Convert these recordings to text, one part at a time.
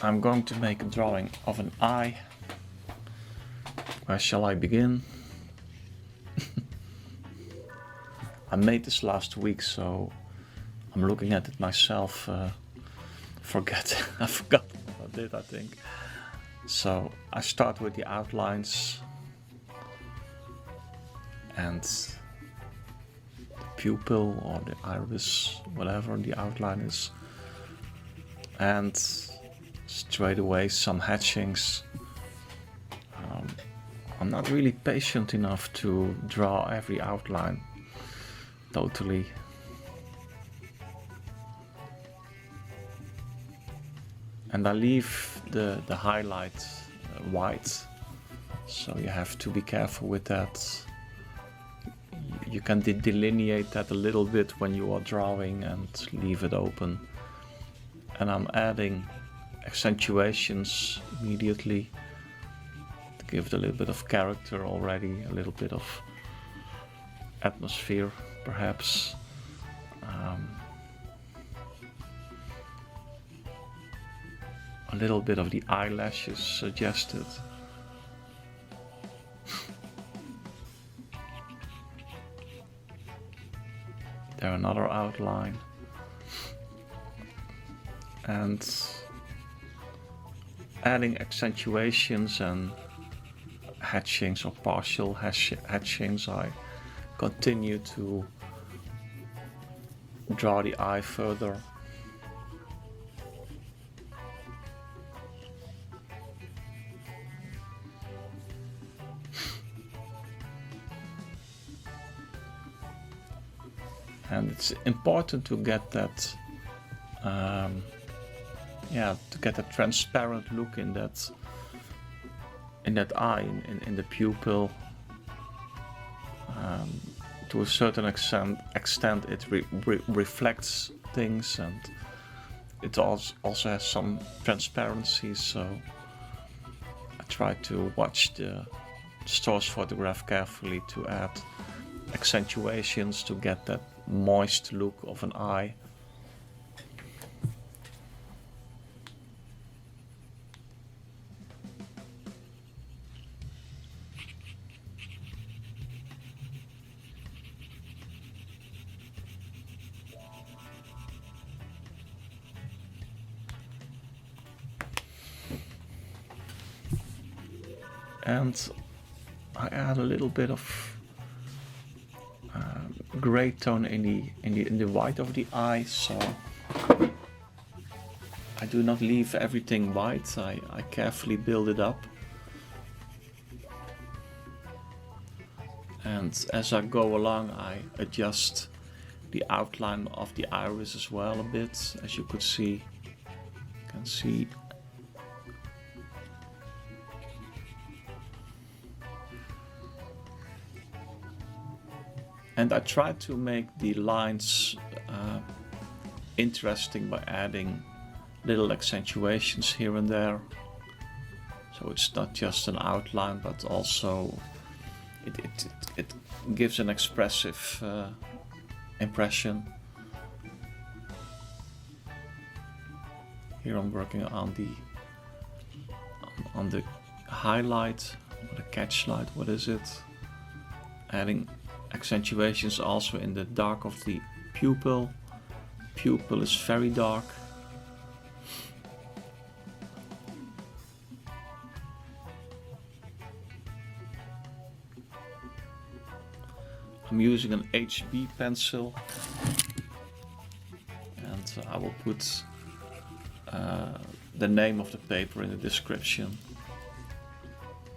I'm going to make a drawing of an eye. Where shall I begin? I made this last week, so I'm looking at it myself. I forgot what I did, I think. So I start with the outlines and the pupil or the iris, whatever the outline is, and straight away some hatchings. I'm not really patient enough to draw every outline totally. And I leave the highlight white, so you have to be careful with that. You can delineate that a little bit when you are drawing and leave it open. And I'm adding accentuations immediately to give it a little bit of character already, a little bit of atmosphere perhaps. A little bit of the eyelashes suggested. There another outline. And adding accentuations and hatchings or partial hatchings, I continue to draw the eye further. And it's important to get that, to get a transparent look in that eye, in the pupil. To a certain extent, it reflects things, and it also has some transparency. So I try to watch the source photograph carefully to add accentuations to get that moist look of an eye. And I add a little bit of gray tone in the white of the eye, so I do not leave everything white. I carefully build it up, and as I go along I adjust the outline of the iris as well a bit. As you can see, and I try to make the lines interesting by adding little accentuations here and there. So it's not just an outline, but also it gives an expressive impression. Here I'm working on the highlight, or the catch light, what is it? Adding accentuations also in the dark of the pupil. Pupil is very dark. I'm using an HB pencil, and I will put the name of the paper in the description.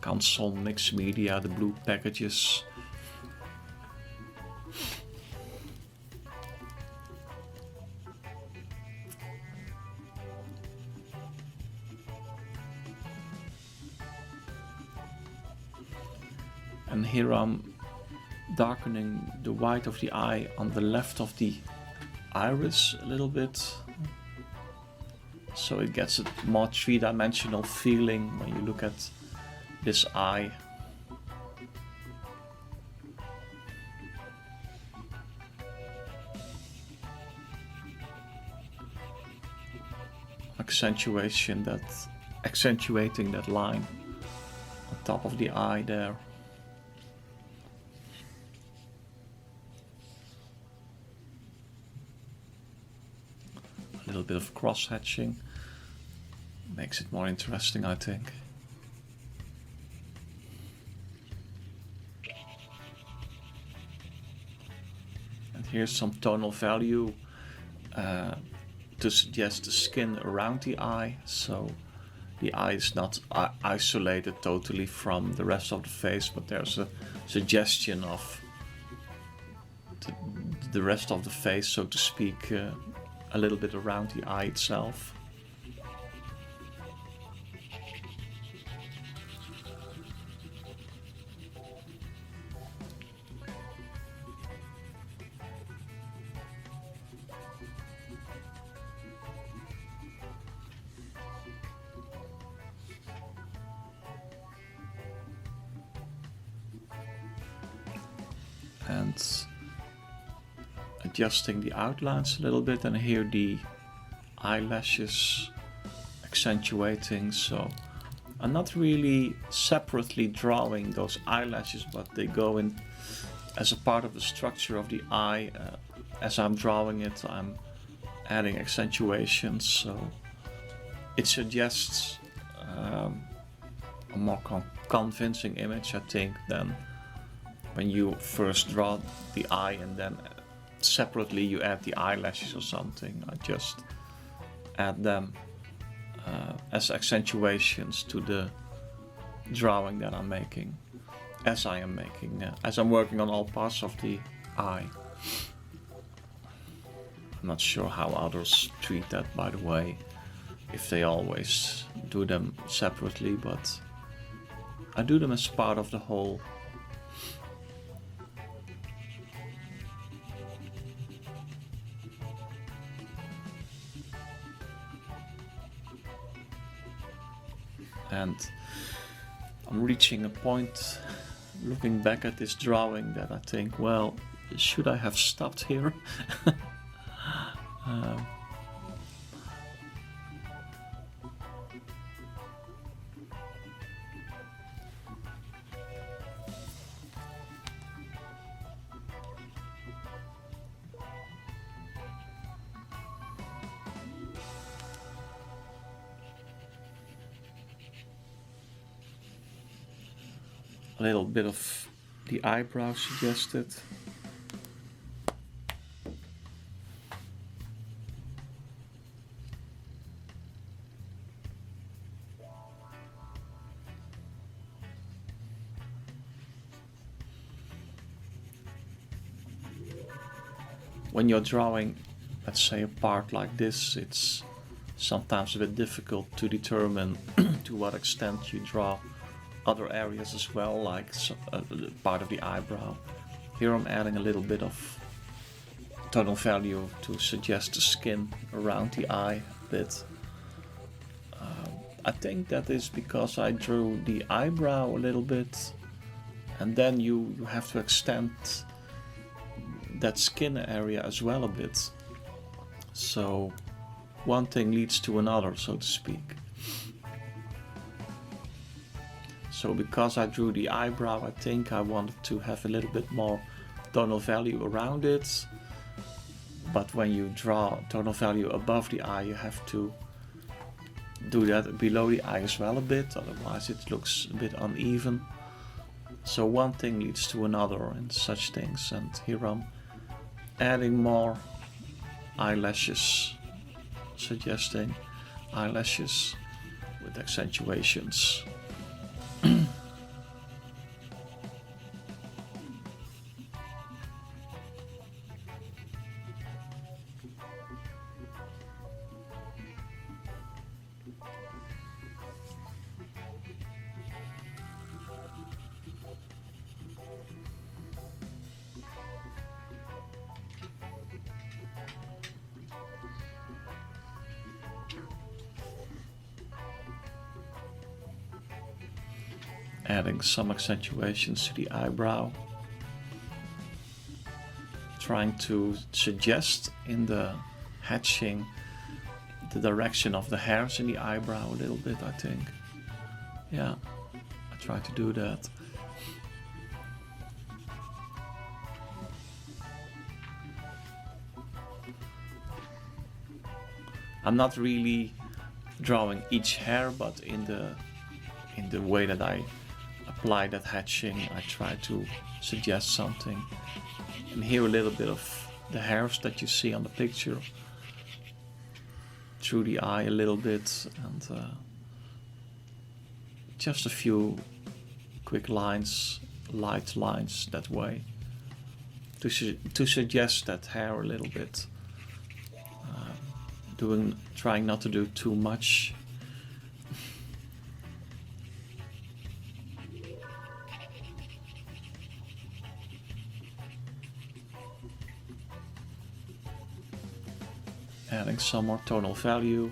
Canson Mix-Media, the blue packages. And here I'm darkening the white of the eye on the left of the iris a little bit, so it gets a more three-dimensional feeling when you look at this eye. I accentuating that line on top of the eye there. A little bit of cross-hatching makes it more interesting, I think. And here's some tonal value to suggest the skin around the eye, so the eye is not isolated totally from the rest of the face, but there's a suggestion of the rest of the face, so to speak, a little bit around the eye itself. And adjusting the outlines a little bit, and here the eyelashes accentuating. So I'm not really separately drawing those eyelashes, but they go in as a part of the structure of the eye. As I'm drawing it, I'm adding accentuations, so it suggests a more convincing image, I think, than when you first draw the eye and then separately you add the eyelashes or something. I just add them as accentuations to the drawing that I'm making, as I'm working on all parts of the eye. I'm not sure how others treat that, by the way, if they always do them separately, but I do them as part of the whole. And I'm reaching a point, looking back at this drawing, that I think, well, should I have stopped here? A little bit of the eyebrow suggested. When you're drawing, let's say, a part like this, it's sometimes a bit difficult to determine to what extent you draw other areas as well, like part of the eyebrow. Here I'm adding a little bit of tonal value to suggest the skin around the eye a bit. I think that is because I drew the eyebrow a little bit, and then you have to extend that skin area as well a bit. So one thing leads to another, so to speak. So because I drew the eyebrow, I think I wanted to have a little bit more tonal value around it. But when you draw tonal value above the eye, you have to do that below the eye as well a bit, otherwise it looks a bit uneven. So one thing leads to another and such things, and here I'm adding more eyelashes, suggesting eyelashes with accentuations. Adding some accentuations to the eyebrow, trying to suggest in the hatching the direction of the hairs in the eyebrow a little bit, I think. Yeah, I try to do that. I'm not really drawing each hair, but in the way that I apply that hatching, I try to suggest something. And here a little bit of the hairs that you see on the picture through the eye a little bit, and just a few quick lines, light lines that way to suggest that hair a little bit. Trying not to do too much. Adding some more tonal value.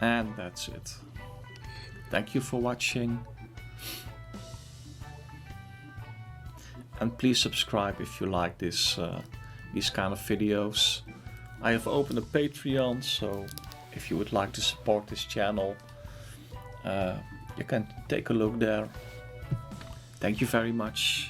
And that's it. Thank you for watching. And please subscribe if you like these kind of videos. I have opened a Patreon, so if you would like to support this channel, you can take a look there. Thank you very much.